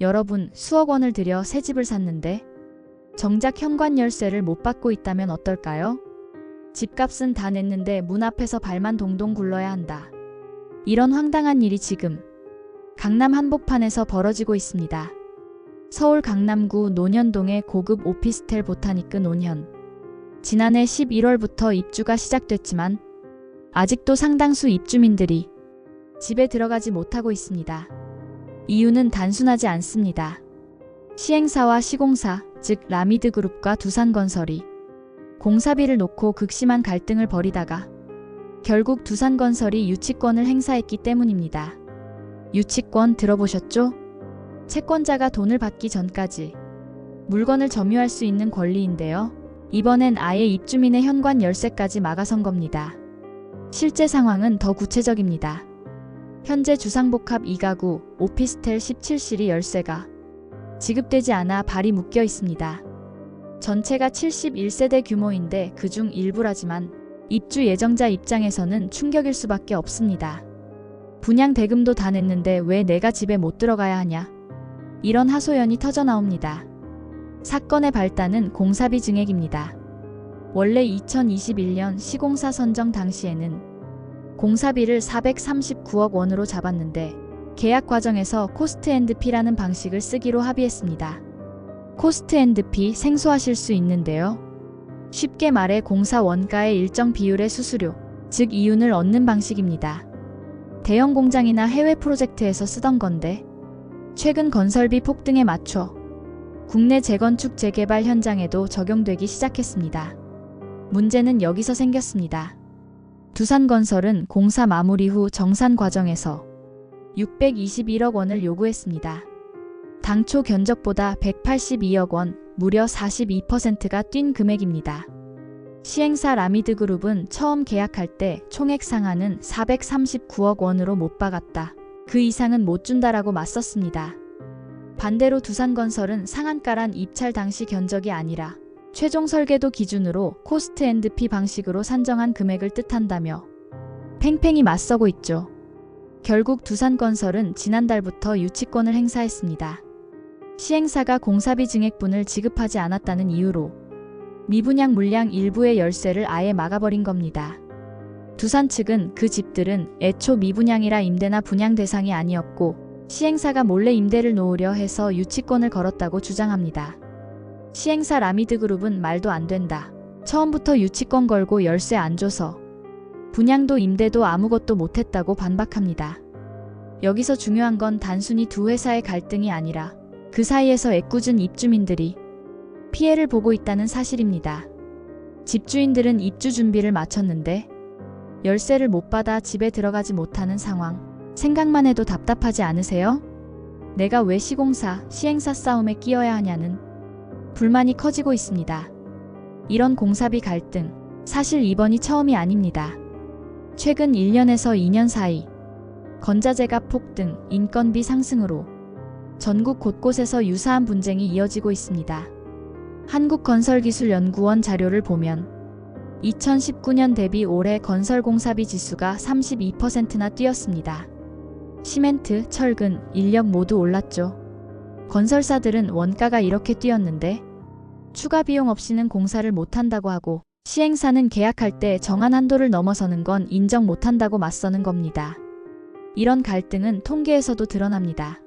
여러분, 수억 원을 들여 새 집을 샀는데 정작 현관 열쇠를 못 받고 있다면 어떨까요? 집값은 다 냈는데 문 앞에서 발만 동동 굴러야 한다. 이런 황당한 일이 지금 강남 한복판에서 벌어지고 있습니다. 서울 강남구 논현동의 고급 오피스텔 보타니크 논현. 지난해 11월부터 입주가 시작됐지만 아직도 상당수 입주민들이 집에 들어가지 못하고 있습니다. 이유는 단순하지 않습니다. 시행사와 시공사, 즉 라미드그룹과 두산건설이 공사비를 놓고 극심한 갈등을 벌이다가 결국 두산건설이 유치권을 행사했기 때문입니다. 유치권 들어보셨죠? 채권자가 돈을 받기 전까지 물건을 점유할 수 있는 권리인데요. 이번엔 아예 입주민의 현관 열쇠까지 막아선 겁니다. 실제 상황은 더 구체적입니다. 현재 주상복합 2가구 오피스텔 17실이 열쇠가 지급되지 않아 발이 묶여 있습니다. 전체가 71세대 규모인데 그중 일부라지만 입주 예정자 입장에서는 충격일 수밖에 없습니다. 분양 대금도 다 냈는데 왜 내가 집에 못 들어가야 하냐? 이런 하소연이 터져나옵니다. 사건의 발단은 공사비 증액입니다. 원래 2021년 시공사 선정 당시에는 공사비를 439억 원으로 잡았는데 계약 과정에서 코스트 앤드 피라는 방식을 쓰기로 합의했습니다. 코스트 앤드 피 생소하실 수 있는데요. 쉽게 말해 공사 원가의 일정 비율의 수수료, 즉 이윤을 얻는 방식입니다. 대형 공장이나 해외 프로젝트에서 쓰던 건데 최근 건설비 폭등에 맞춰 국내 재건축 재개발 현장에도 적용되기 시작했습니다. 문제는 여기서 생겼습니다. 두산건설은 공사 마무리 후 정산 과정에서 621억 원을 요구했습니다. 당초 견적보다 182억 원, 무려 42%가 뛴 금액입니다. 시행사 라미드그룹은 처음 계약할 때 총액 상한은 439억 원으로 못 박았다. 그 이상은 못 준다라고 맞섰습니다. 반대로 두산건설은 상한가란 입찰 당시 견적이 아니라 최종 설계도 기준으로 코스트 앤드 피 방식으로 산정한 금액을 뜻한다며 팽팽히 맞서고 있죠. 결국 두산건설은 지난달부터 유치권을 행사했습니다. 시행사가 공사비 증액분을 지급하지 않았다는 이유로 미분양 물량 일부의 열쇠를 아예 막아버린 겁니다. 두산 측은 그 집들은 애초 미분양이라 임대나 분양 대상이 아니었고 시행사가 몰래 임대를 놓으려 해서 유치권을 걸었다고 주장합니다. 시행사 라미드그룹은 말도 안 된다. 처음부터 유치권 걸고 열쇠 안 줘서 분양도 임대도 아무것도 못했다고 반박합니다. 여기서 중요한 건 단순히 두 회사의 갈등이 아니라 그 사이에서 애꿎은 입주민들이 피해를 보고 있다는 사실입니다. 집주인들은 입주 준비를 마쳤는데 열쇠를 못 받아 집에 들어가지 못하는 상황. 생각만 해도 답답하지 않으세요? 내가 왜 시공사, 시행사 싸움에 끼어야 하냐는 불만이 커지고 있습니다. 이런 공사비 갈등, 사실 이번이 처음이 아닙니다. 최근 1년에서 2년 사이 건자재값 폭등, 인건비 상승으로 전국 곳곳에서 유사한 분쟁이 이어지고 있습니다. 한국건설기술연구원 자료를 보면 2019년 대비 올해 건설공사비 지수가 32%나 뛰었습니다. 시멘트, 철근, 인력 모두 올랐죠. 건설사들은 원가가 이렇게 뛰었는데 추가 비용 없이는 공사를 못한다고 하고 시행사는 계약할 때 정한 한도를 넘어서는 건 인정 못한다고 맞서는 겁니다. 이런 갈등은 통계에서도 드러납니다.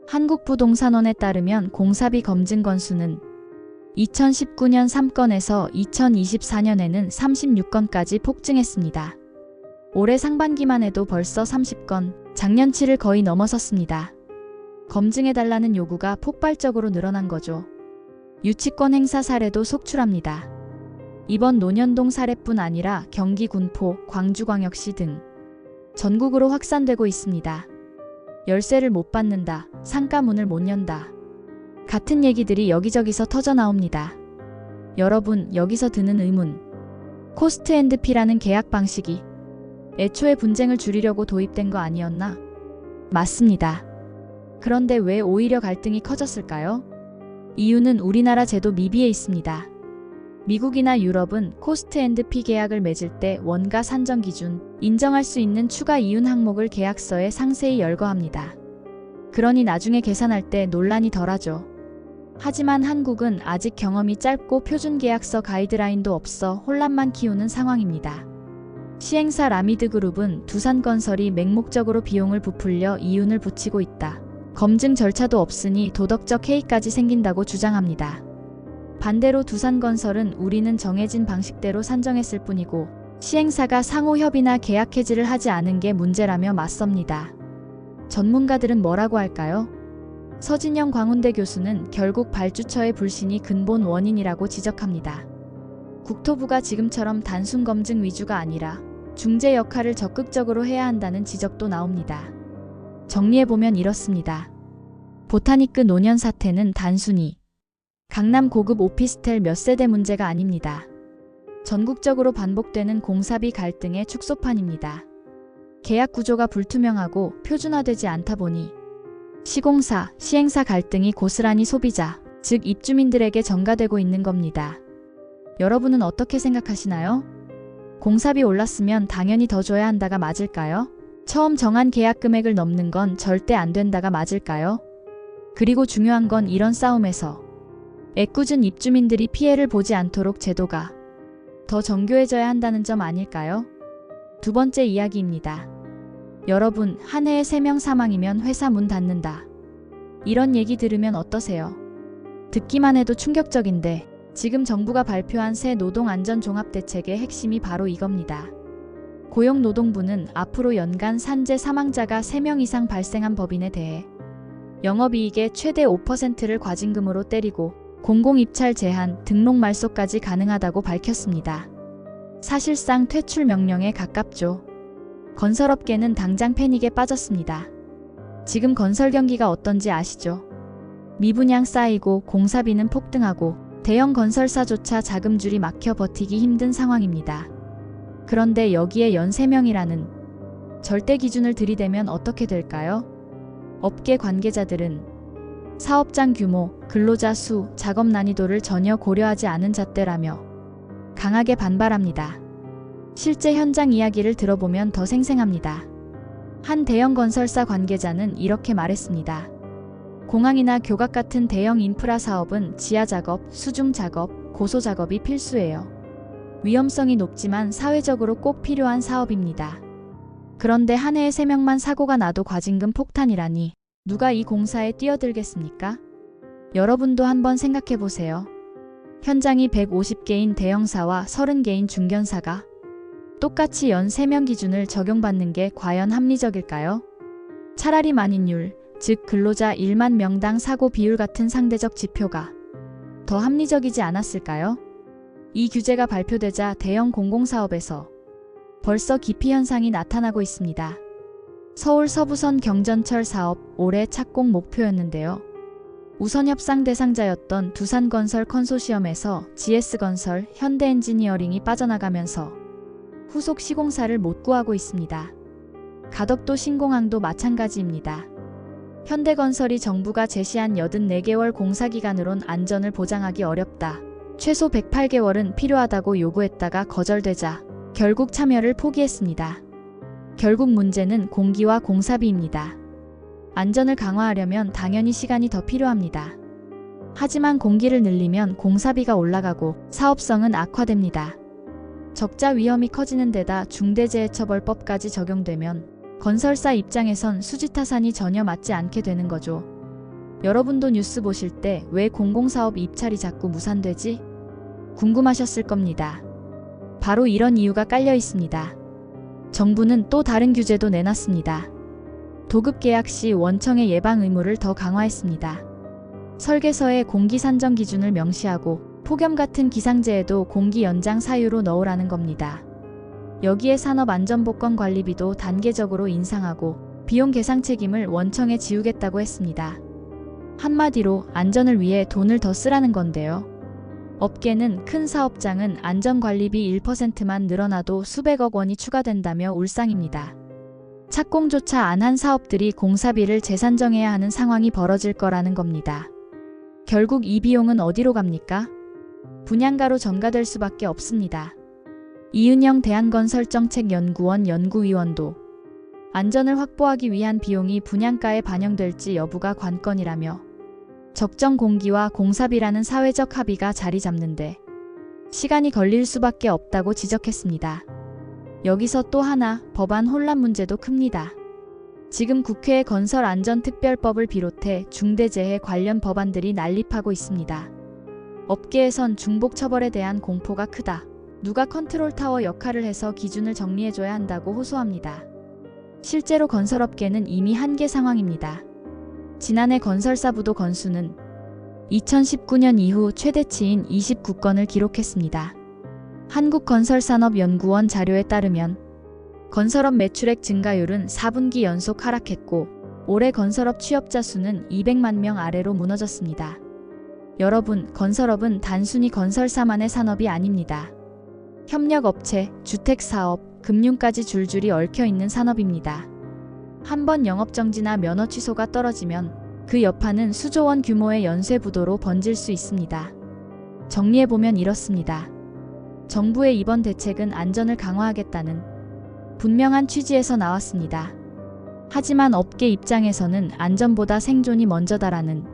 한국부동산원에 따르면 공사비 검증 건수는 2019년 3건에서 2024년에는 36건까지 폭증했습니다. 올해 상반기만 해도 벌써 30건, 작년치를 거의 넘어섰습니다. 검증해달라는 요구가 폭발적으로 늘어난 거죠. 유치권 행사 사례도 속출합니다. 이번 논현동 사례뿐 아니라 경기 군포, 광주광역시 등 전국으로 확산되고 있습니다. 열쇠를 못 받는다, 상가 문을 못 연다. 같은 얘기들이 여기저기서 터져나옵니다. 여러분, 여기서 드는 의문. 코스트 앤드 피라는 계약 방식이 애초에 분쟁을 줄이려고 도입된 거 아니었나? 맞습니다. 그런데 왜 오히려 갈등이 커졌을까요? 이유는 우리나라 제도 미비에 있습니다. 미국이나 유럽은 코스트 앤드 피 계약을 맺을 때 원가 산정 기준, 인정할 수 있는 추가 이윤 항목을 계약서에 상세히 열거합니다. 그러니 나중에 계산할 때 논란이 덜하죠. 하지만 한국은 아직 경험이 짧고 표준계약서 가이드라인도 없어 혼란만 키우는 상황입니다. 시행사 라미드그룹은 두산건설이 맹목적으로 비용을 부풀려 이윤을 붙이고 있다. 검증 절차도 없으니 도덕적 해이까지 생긴다고 주장합니다. 반대로 두산건설은 우리는 정해진 방식대로 산정했을 뿐이고 시행사가 상호 협의나 계약 해지를 하지 않은 게 문제라며 맞섭니다. 전문가들은 뭐라고 할까요? 서진영 광운대 교수는 결국 발주처의 불신이 근본 원인이라고 지적합니다. 국토부가 지금처럼 단순 검증 위주가 아니라 중재 역할을 적극적으로 해야 한다는 지적도 나옵니다. 정리해보면 이렇습니다. 보타니크 노년 사태는 단순히 강남 고급 오피스텔 몇 세대 문제가 아닙니다. 전국적으로 반복되는 공사비 갈등의 축소판입니다. 계약 구조가 불투명하고 표준화되지 않다 보니 시공사, 시행사 갈등이 고스란히 소비자, 즉 입주민들에게 전가되고 있는 겁니다. 여러분은 어떻게 생각하시나요? 공사비 올랐으면 당연히 더 줘야 한다가 맞을까요? 처음 정한 계약 금액을 넘는 건 절대 안 된다가 맞을까요? 그리고 중요한 건 이런 싸움에서 애꿎은 입주민들이 피해를 보지 않도록 제도가 더 정교해져야 한다는 점 아닐까요? 두 번째 이야기입니다. 여러분, 한 해에 3명 사망이면 회사 문 닫는다. 이런 얘기 들으면 어떠세요? 듣기만 해도 충격적인데 지금 정부가 발표한 새 노동안전종합대책의 핵심이 바로 이겁니다. 고용노동부는 앞으로 연간 산재 사망자가 3명 이상 발생한 법인에 대해 영업이익의 최대 5%를 과징금으로 때리고 공공입찰 제한, 등록 말소까지 가능하다고 밝혔습니다. 사실상 퇴출 명령에 가깝죠. 건설업계는 당장 패닉에 빠졌습니다. 지금 건설 경기가 어떤지 아시죠? 미분양 쌓이고 공사비는 폭등하고 대형 건설사조차 자금줄이 막혀 버티기 힘든 상황입니다. 그런데 여기에 연 3명이라는 절대 기준을 들이대면 어떻게 될까요? 업계 관계자들은 사업장 규모, 근로자 수, 작업 난이도를 전혀 고려하지 않은 잣대라며 강하게 반발합니다. 실제 현장 이야기를 들어보면 더 생생합니다. 한 대형 건설사 관계자는 이렇게 말했습니다. 공항이나 교각 같은 대형 인프라 사업은 지하 작업, 수중 작업, 고소 작업이 필수예요. 위험성이 높지만 사회적으로 꼭 필요한 사업입니다. 그런데 한 해에 3명만 사고가 나도 과징금 폭탄이라니 누가 이 공사에 뛰어들겠습니까? 여러분도 한번 생각해보세요. 현장이 150개인 대형사와 30개인 중견사가 똑같이 연 3명 기준을 적용받는 게 과연 합리적일까요? 차라리 만인율, 즉 근로자 1만 명당 사고 비율 같은 상대적 지표가 더 합리적이지 않았을까요? 이 규제가 발표되자 대형 공공사업에서 벌써 기피 현상이 나타나고 있습니다. 서울 서부선 경전철 사업 올해 착공 목표였는데요. 우선 협상 대상자였던 두산건설 컨소시엄에서 GS건설, 현대엔지니어링이 빠져나가면서 후속 시공사를 못 구하고 있습니다. 가덕도 신공항도 마찬가지입니다. 현대건설이 정부가 제시한 84개월 공사기간으론 안전을 보장하기 어렵다. 최소 108개월은 필요하다고 요구했다가 거절되자 결국 참여를 포기했습니다. 결국 문제는 공기와 공사비입니다. 안전을 강화하려면 당연히 시간이 더 필요합니다. 하지만 공기를 늘리면 공사비가 올라가고 사업성은 악화됩니다. 적자 위험이 커지는 데다 중대재해처벌법까지 적용되면 건설사 입장에선 수지타산이 전혀 맞지 않게 되는 거죠. 여러분도 뉴스 보실 때 왜 공공사업 입찰이 자꾸 무산되지? 궁금하셨을 겁니다. 바로 이런 이유가 깔려 있습니다. 정부는 또 다른 규제도 내놨습니다. 도급 계약 시 원청의 예방 의무를 더 강화했습니다. 설계서에 공기 산정 기준을 명시하고 폭염 같은 기상재해도 공기 연장 사유로 넣으라는 겁니다. 여기에 산업안전보건관리비도 단계적으로 인상하고 비용 계상 책임을 원청에 지우겠다고 했습니다. 한마디로 안전을 위해 돈을 더 쓰라는 건데요. 업계는 큰 사업장은 안전관리비 1%만 늘어나도 수백억 원이 추가된다며 울상입니다. 착공조차 안 한 사업들이 공사비를 재산정해야 하는 상황이 벌어질 거라는 겁니다. 결국 이 비용은 어디로 갑니까? 분양가로 전가될 수밖에 없습니다. 이은영 대한건설정책연구원 연구위원도 안전을 확보하기 위한 비용이 분양가에 반영될지 여부가 관건이라며 적정 공기와 공사비라는 사회적 합의가 자리 잡는데 시간이 걸릴 수밖에 없다고 지적했습니다. 여기서 또 하나 법안 혼란 문제도 큽니다. 지금 국회의 건설안전특별법을 비롯해 중대재해 관련 법안들이 난립하고 있습니다. 업계에선 중복 처벌에 대한 공포가 크다. 누가 컨트롤타워 역할을 해서 기준을 정리해줘야 한다고 호소합니다. 실제로 건설업계는 이미 한계 상황입니다. 지난해 건설사 부도 건수는 2019년 이후 최대치인 29건을 기록했습니다. 한국건설산업연구원 자료에 따르면 건설업 매출액 증가율은 4분기 연속 하락했고 올해 건설업 취업자 수는 200만 명 아래로 무너졌습니다. 여러분, 건설업은 단순히 건설사만의 산업이 아닙니다. 협력업체, 주택사업, 금융까지 줄줄이 얽혀있는 산업입니다. 한번 영업정지나 면허 취소가 떨어지면 그 여파는 수조원 규모의 연쇄부도로 번질 수 있습니다. 정리해보면 이렇습니다. 정부의 이번 대책은 안전을 강화하겠다는 분명한 취지에서 나왔습니다. 하지만 업계 입장에서는 안전보다 생존이 먼저다라는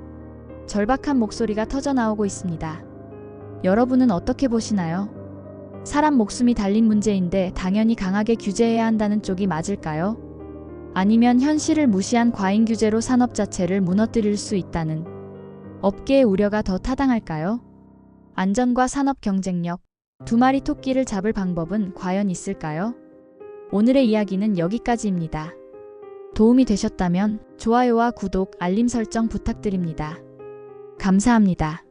절박한 목소리가 터져나오고 있습니다. 여러분은 어떻게 보시나요? 사람 목숨이 달린 문제인데 당연히 강하게 규제해야 한다는 쪽이 맞을까요? 아니면 현실을 무시한 과잉 규제로 산업 자체를 무너뜨릴 수 있다는 업계의 우려가 더 타당할까요? 안전과 산업 경쟁력, 두 마리 토끼를 잡을 방법은 과연 있을까요? 오늘의 이야기는 여기까지입니다. 도움이 되셨다면 좋아요와 구독, 알림 설정 부탁드립니다. 감사합니다.